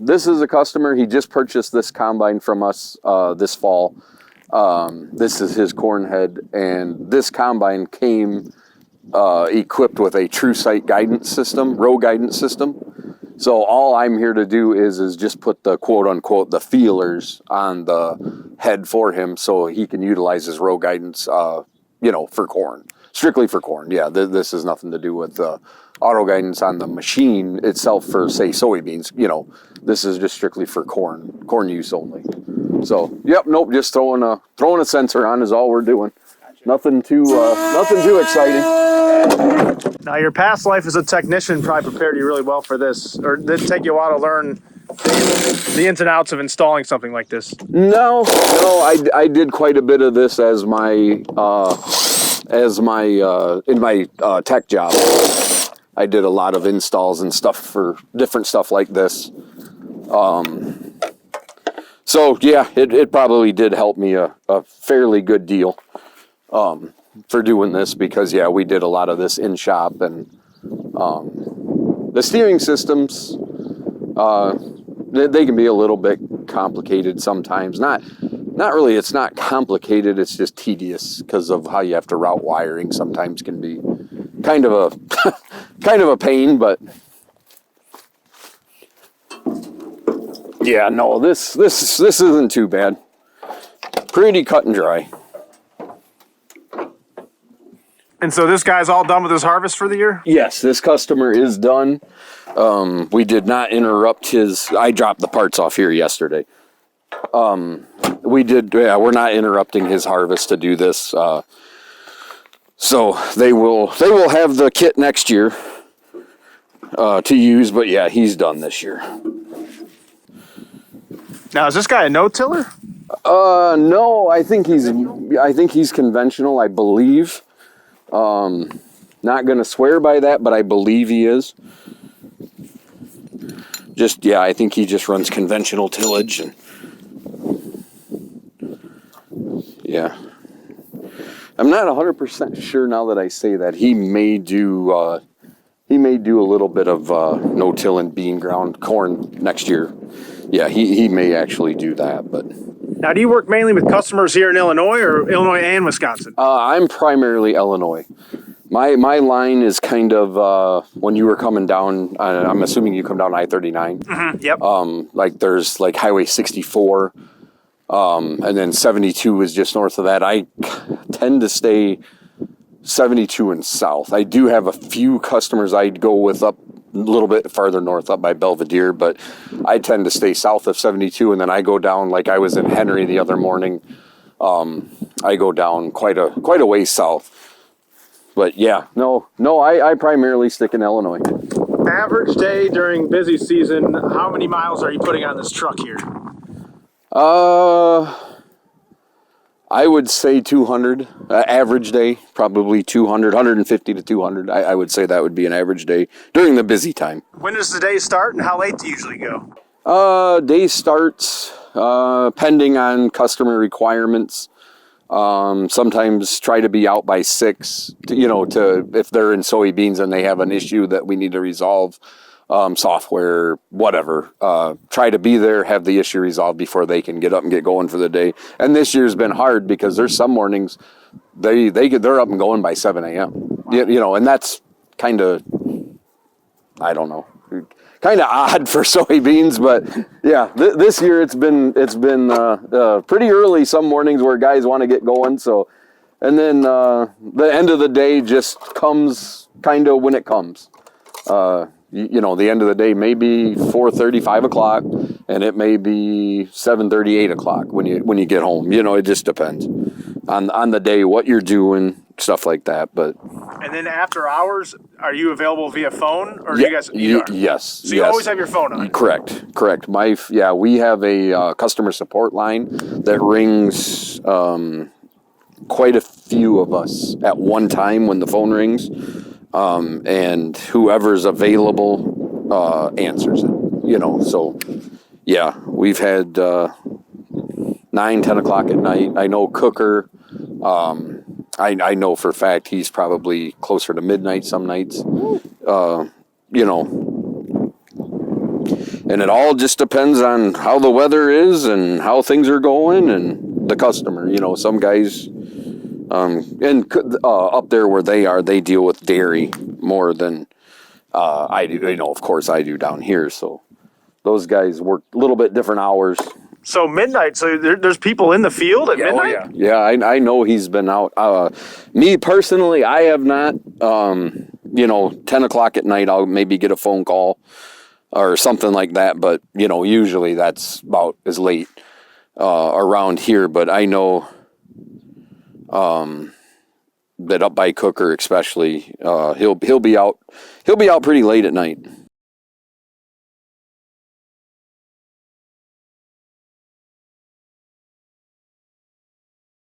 this is a customer. He just purchased this combine from us this fall. This is his corn head, and this combine came equipped with a true sight guidance system, row guidance system. So all I'm here to do is just put the quote unquote the feelers on the head for him, so he can utilize his row guidance, for corn, strictly for corn. Yeah, this has nothing to do with auto guidance on the machine itself for, say, soybeans. This is just strictly for corn use only. So, yep, nope, just throwing a sensor on is all we're doing. Nothing too exciting. Now, your past life as a technician probably prepared you really well for this, or did it take you a while to learn the ins and outs of installing something like this? No, I did quite a bit of this as my in my tech job. I did a lot of installs and stuff for different stuff like this. So yeah, it probably did help me a fairly good deal for doing this, because yeah, we did a lot of this in shop, and the steering systems, they can be a little bit complicated sometimes. Not really, it's not complicated, it's just tedious because of how you have to route wiring. Sometimes can be kind of a pain, but yeah, no, this isn't too bad. Pretty cut and dry. And so this guy's all done with his harvest for the year? Yes, this customer is done. We did not interrupt I dropped the parts off here yesterday. We're not interrupting his harvest to do this. So they will have the kit next year to use, but yeah, he's done this year. Now, is this guy a no-tiller? No, I think he's conventional, I believe. Not gonna swear by that, but I believe he is. I think he just runs conventional tillage, and yeah. I'm not 100% sure now that I say that. He may do a little bit of no-till and bean ground corn next year. Yeah, he may actually do that, but. Now, do you work mainly with customers here in Illinois, or Illinois and Wisconsin? I'm primarily Illinois. My line is kind of when you were coming down. I'm assuming you come down I-39. Mm-hmm, yep. Like there's like Highway 64, and then 72 is just north of that. I tend to stay 72 and south. I do have a few customers I'd go with up a little bit farther north, up by Belvedere, but I tend to stay south of 72, and then I go down, like I was in Henry the other morning. I go down quite a ways south. But yeah, I primarily stick in Illinois. Average day during busy season, how many miles are you putting on this truck here? I would say 200. Average day, probably 200, 150 to 200. I would say that would be an average day during the busy time. When does the day start, and how late do you usually go? Day starts pending on customer requirements. Sometimes try to be out by 6. To if they're in soybeans and they have an issue that we need to resolve. Software, whatever. Try to be there, have the issue resolved before they can get up and get going for the day. And this year's been hard because there's some mornings they're up and going by 7 a.m. Wow. And that's kind of, I don't know, kind of odd for soybeans, but yeah, this year it's been pretty early some mornings where guys want to get going. So, and then the end of the day just comes kind of when it comes. The end of the day may be 4:30, 5 o'clock, and it may be 7:30, 8 o'clock when you get home. It just depends on the day, what you're doing, stuff like that. But and then after hours, are you available via phone, or do you guys? Yes. So you always have your phone on. Correct. We have a customer support line that rings quite a few of us at one time when the phone rings. And whoever's available answers it, so yeah, we've had 9, 10 o'clock at night. I know Cooker, I know for a fact he's probably closer to midnight some nights. And it all just depends on how the weather is and how things are going and the customer. You know, some guys, up there where they are, they deal with dairy more than I do. You know, of course I do down here. So those guys work a little bit different hours. So midnight. So there's people in the field at midnight. Yeah, I know he's been out. Me personally, I have not. 10 o'clock at night, I'll maybe get a phone call or something like that. But, usually that's about as late around here. But I know that up by Cooker especially, he'll be out pretty late at night.